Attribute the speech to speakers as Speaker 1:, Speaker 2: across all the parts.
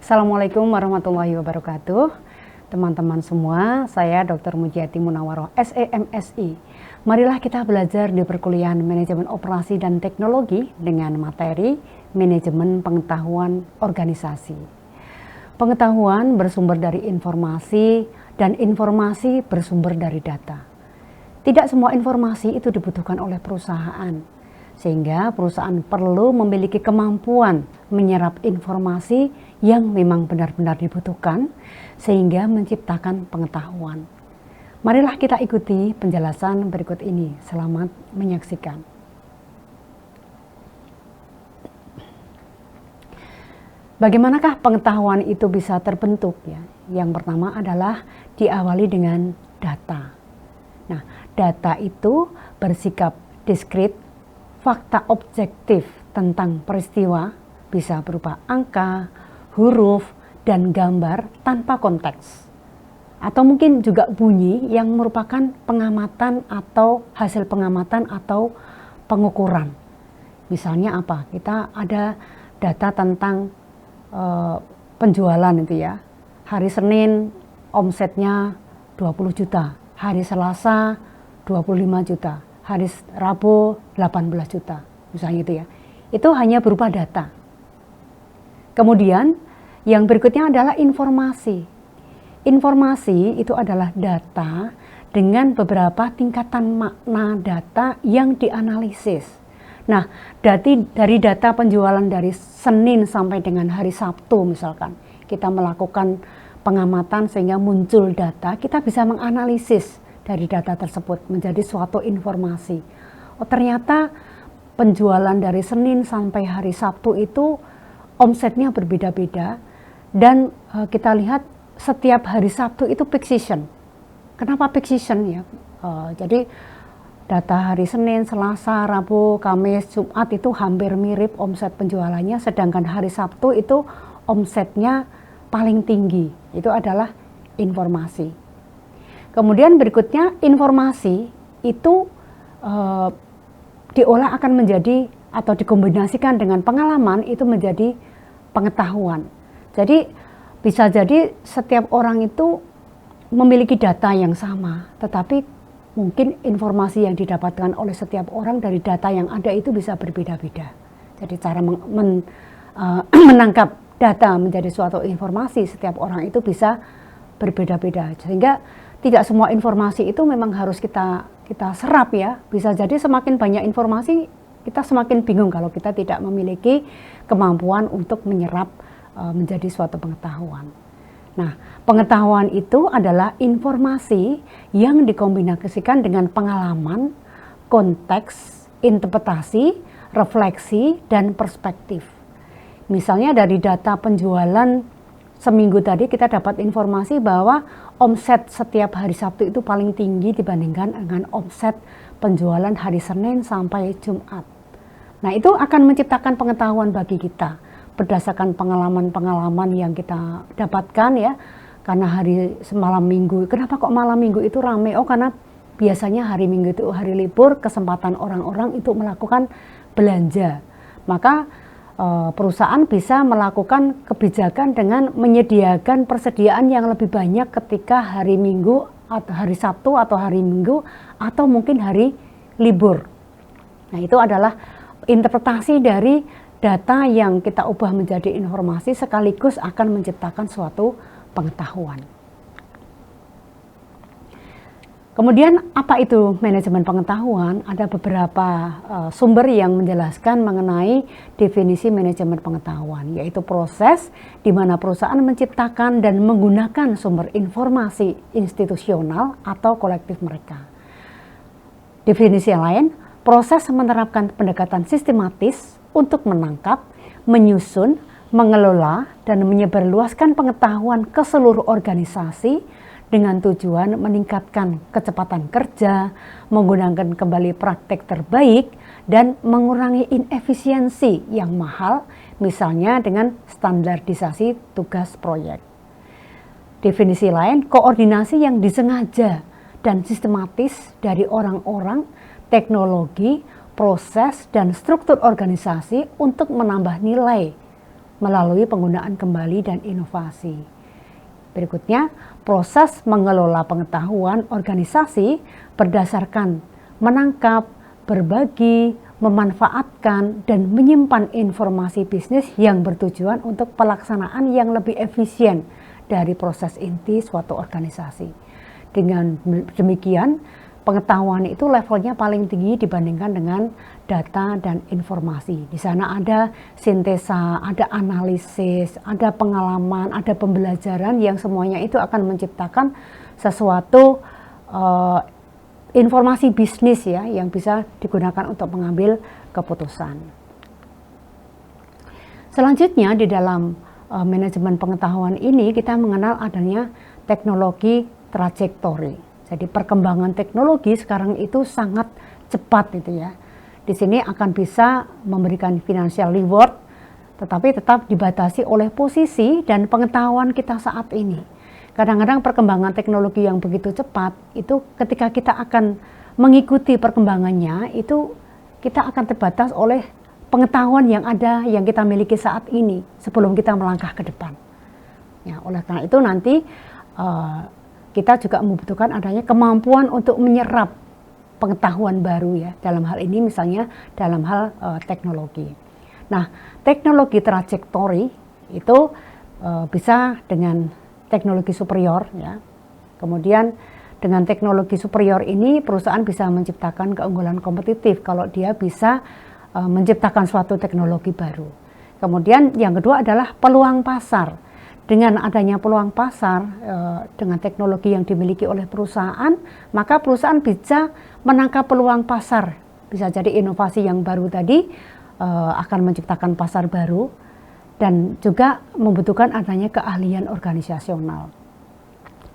Speaker 1: Assalamualaikum warahmatullahi wabarakatuh. Teman-teman semua, saya Dr. Mujiati Munawaroh, SEMSI. Marilah kita belajar di perkuliahan Manajemen Operasi dan Teknologi dengan materi Manajemen Pengetahuan Organisasi. Pengetahuan bersumber dari informasi dan informasi bersumber dari data. Tidak semua informasi itu dibutuhkan oleh perusahaan. Sehingga perusahaan perlu memiliki kemampuan menyerap informasi yang memang benar-benar dibutuhkan sehingga menciptakan pengetahuan. Marilah kita ikuti penjelasan berikut ini. Selamat menyaksikan. Bagaimanakah pengetahuan itu bisa terbentuk ya? Yang pertama adalah diawali dengan data. Nah, data itu bersikap diskrit, fakta objektif tentang peristiwa bisa berupa angka, huruf, dan gambar tanpa konteks. Atau mungkin juga bunyi yang merupakan pengamatan atau hasil pengamatan atau pengukuran. Misalnya apa? Kita ada data tentang penjualan itu ya. Hari Senin omsetnya 20 juta, hari Selasa 25 juta. Hari Rabu 18 juta, misalnya itu ya. Itu hanya berupa data. Kemudian yang berikutnya adalah informasi. Informasi itu adalah data dengan beberapa tingkatan makna data yang dianalisis. Nah, dari data penjualan dari Senin sampai dengan hari Sabtu misalkan, kita melakukan pengamatan sehingga muncul data, kita bisa menganalisis dari data tersebut menjadi suatu informasi. Oh, ternyata penjualan dari Senin sampai hari Sabtu itu omsetnya berbeda-beda dan kita lihat setiap hari Sabtu itu peak season. Kenapa peak season ya? Jadi data hari Senin, Selasa, Rabu, Kamis, Jumat itu hampir mirip omset penjualannya, sedangkan hari Sabtu itu omsetnya paling tinggi. Itu adalah informasi. Kemudian berikutnya informasi itu diolah akan menjadi atau dikombinasikan dengan pengalaman itu menjadi pengetahuan. Jadi bisa jadi setiap orang itu memiliki data yang sama, tetapi mungkin informasi yang didapatkan oleh setiap orang dari data yang ada itu bisa berbeda-beda. Jadi cara menangkap data menjadi suatu informasi setiap orang itu bisa berbeda-beda, sehingga tidak semua informasi itu memang harus kita serap ya. Bisa jadi semakin banyak informasi kita semakin bingung kalau kita tidak memiliki kemampuan untuk menyerap menjadi suatu pengetahuan. Nah, pengetahuan itu adalah informasi yang dikombinasikan dengan pengalaman, konteks, interpretasi, refleksi, dan perspektif. Misalnya dari data penjualan seminggu tadi kita dapat informasi bahwa omset setiap hari Sabtu itu paling tinggi dibandingkan dengan omset penjualan hari Senin sampai Jumat. Nah, itu akan menciptakan pengetahuan bagi kita berdasarkan pengalaman-pengalaman yang kita dapatkan ya. Karena hari malam minggu, kenapa kok malam minggu itu ramai? Oh, karena biasanya hari Minggu itu hari libur, kesempatan orang-orang itu melakukan belanja. Maka perusahaan bisa melakukan kebijakan dengan menyediakan persediaan yang lebih banyak ketika hari Minggu atau hari Sabtu atau hari Minggu atau mungkin hari libur. Nah, itu adalah interpretasi dari data yang kita ubah menjadi informasi sekaligus akan menciptakan suatu pengetahuan. Kemudian apa itu manajemen pengetahuan? Ada beberapa sumber yang menjelaskan mengenai definisi manajemen pengetahuan, yaitu proses di mana perusahaan menciptakan dan menggunakan sumber informasi institusional atau kolektif mereka. Definisi yang lain, proses menerapkan pendekatan sistematis untuk menangkap, menyusun, mengelola, dan menyebarluaskan pengetahuan ke seluruh organisasi dengan tujuan meningkatkan kecepatan kerja, menggunakan kembali praktek terbaik, dan mengurangi inefisiensi yang mahal, misalnya dengan standarisasi tugas proyek. Definisi lain, koordinasi yang disengaja dan sistematis dari orang-orang, teknologi, proses, dan struktur organisasi untuk menambah nilai melalui penggunaan kembali dan inovasi. Berikutnya, proses mengelola pengetahuan organisasi berdasarkan menangkap, berbagi, memanfaatkan, dan menyimpan informasi bisnis yang bertujuan untuk pelaksanaan yang lebih efisien dari proses inti suatu organisasi. Dengan demikian, pengetahuan itu levelnya paling tinggi dibandingkan dengan data dan informasi. Di sana ada sintesa, ada analisis, ada pengalaman, ada pembelajaran yang semuanya itu akan menciptakan sesuatu informasi bisnis ya yang bisa digunakan untuk mengambil keputusan. Selanjutnya di dalam manajemen pengetahuan ini kita mengenal adanya teknologi trajektori. Jadi perkembangan teknologi sekarang itu sangat cepat itu ya. Di sini akan bisa memberikan financial reward, tetapi tetap dibatasi oleh posisi dan pengetahuan kita saat ini. Kadang-kadang perkembangan teknologi yang begitu cepat, itu ketika kita akan mengikuti perkembangannya, itu kita akan terbatas oleh pengetahuan yang ada, yang kita miliki saat ini, sebelum kita melangkah ke depan. Ya, oleh karena itu nanti kita juga membutuhkan adanya kemampuan untuk menyerap pengetahuan baru ya, dalam hal ini misalnya dalam hal teknologi. Nah, teknologi trajektori itu bisa dengan teknologi superior ya. Kemudian dengan teknologi superior ini perusahaan bisa menciptakan keunggulan kompetitif kalau dia bisa menciptakan suatu teknologi baru. Kemudian yang kedua adalah peluang pasar. Dengan adanya peluang pasar dengan teknologi yang dimiliki oleh perusahaan, maka perusahaan bisa menangkap peluang pasar. Bisa jadi inovasi yang baru tadi akan menciptakan pasar baru, dan juga membutuhkan adanya keahlian organisasional.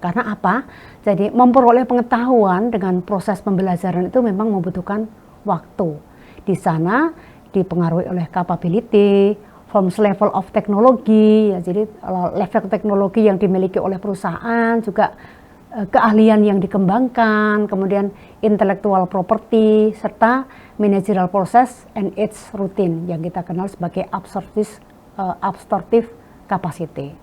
Speaker 1: Karena apa? Jadi memperoleh pengetahuan dengan proses pembelajaran itu memang membutuhkan waktu. Di sana dipengaruhi oleh capability, from level of technology, ya, jadi level teknologi yang dimiliki oleh perusahaan, juga keahlian yang dikembangkan, kemudian intellectual property, serta managerial process and its routine yang kita kenal sebagai absorptive capacity.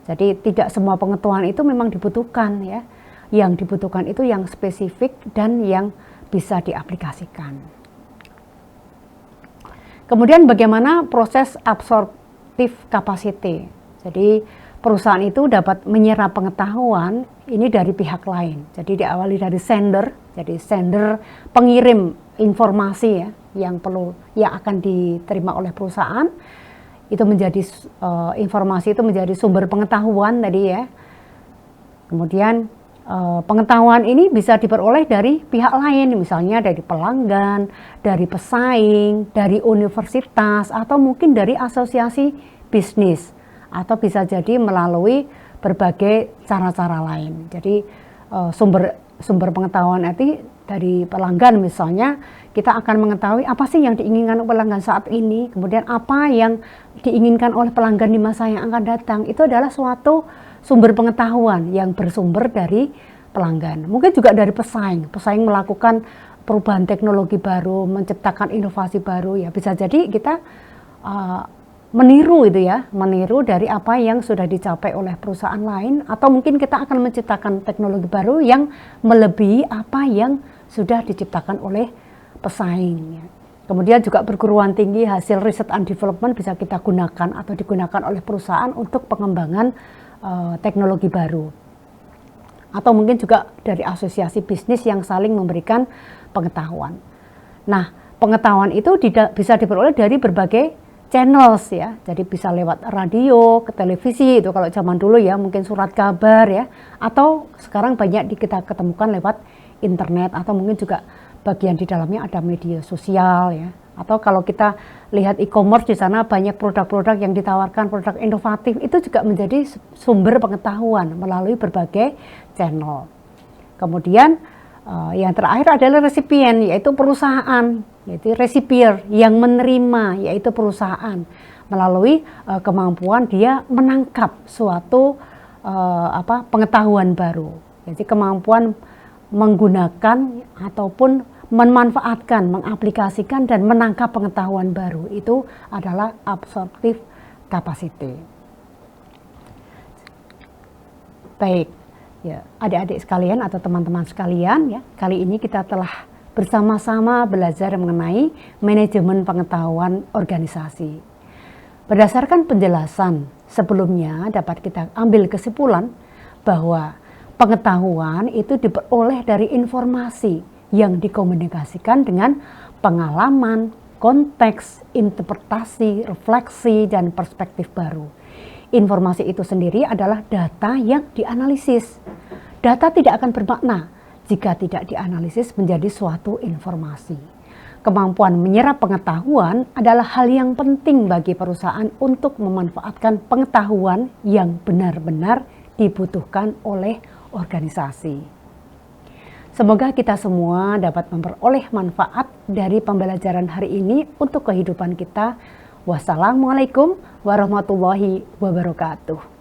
Speaker 1: Jadi tidak semua pengetahuan itu memang dibutuhkan ya. Yang dibutuhkan itu yang spesifik dan yang bisa diaplikasikan. Kemudian bagaimana proses absorptive capacity? Jadi perusahaan itu dapat menyerap pengetahuan ini dari pihak lain. Jadi diawali dari sender, jadi sender pengirim informasi ya yang akan diterima oleh perusahaan. Itu menjadi informasi itu menjadi sumber pengetahuan tadi ya. Kemudian pengetahuan ini bisa diperoleh dari pihak lain, misalnya dari pelanggan, dari pesaing, dari universitas, atau mungkin dari asosiasi bisnis, atau bisa jadi melalui berbagai cara-cara lain. Jadi sumber pengetahuan itu dari pelanggan misalnya, kita akan mengetahui apa sih yang diinginkan pelanggan saat ini, kemudian apa yang diinginkan oleh pelanggan di masa yang akan datang. Itu adalah suatu sumber pengetahuan yang bersumber dari pelanggan. Mungkin juga dari pesaing melakukan perubahan teknologi baru, menciptakan inovasi baru, ya bisa jadi kita meniru dari apa yang sudah dicapai oleh perusahaan lain, atau mungkin kita akan menciptakan teknologi baru yang melebihi apa yang sudah diciptakan oleh pesaing. Kemudian juga perguruan tinggi, hasil riset and development bisa kita gunakan atau digunakan oleh perusahaan untuk pengembangan teknologi baru. Atau mungkin juga dari asosiasi bisnis yang saling memberikan pengetahuan. Nah, pengetahuan itu bisa diperoleh dari berbagai channels ya. Jadi bisa lewat radio, ke televisi, itu kalau zaman dulu ya, mungkin surat kabar ya. Atau sekarang banyak kita ketemukan lewat internet, atau mungkin juga bagian di dalamnya ada media sosial ya. Atau kalau kita lihat e-commerce, di sana banyak produk-produk yang ditawarkan, produk inovatif, itu juga menjadi sumber pengetahuan melalui berbagai channel. Kemudian yang terakhir adalah resipien, yaitu perusahaan, yaitu receiver yang menerima, yaitu perusahaan, melalui kemampuan dia menangkap suatu pengetahuan baru. Jadi kemampuan menggunakan ataupun memanfaatkan, mengaplikasikan dan menangkap pengetahuan baru, itu adalah absorptive capacity. Baik, ya, adik-adik sekalian atau teman-teman sekalian, ya, kali ini kita telah bersama-sama belajar mengenai manajemen pengetahuan organisasi. Berdasarkan penjelasan sebelumnya, dapat kita ambil kesimpulan bahwa pengetahuan itu diperoleh dari informasi yang dikomunikasikan dengan pengalaman, konteks, interpretasi, refleksi, dan perspektif baru. Informasi itu sendiri adalah data yang dianalisis. Data tidak akan bermakna jika tidak dianalisis menjadi suatu informasi. Kemampuan menyerap pengetahuan adalah hal yang penting bagi perusahaan untuk memanfaatkan pengetahuan yang benar-benar dibutuhkan oleh organisasi. Semoga kita semua dapat memperoleh manfaat dari pembelajaran hari ini untuk kehidupan kita. Wassalamualaikum warahmatullahi wabarakatuh.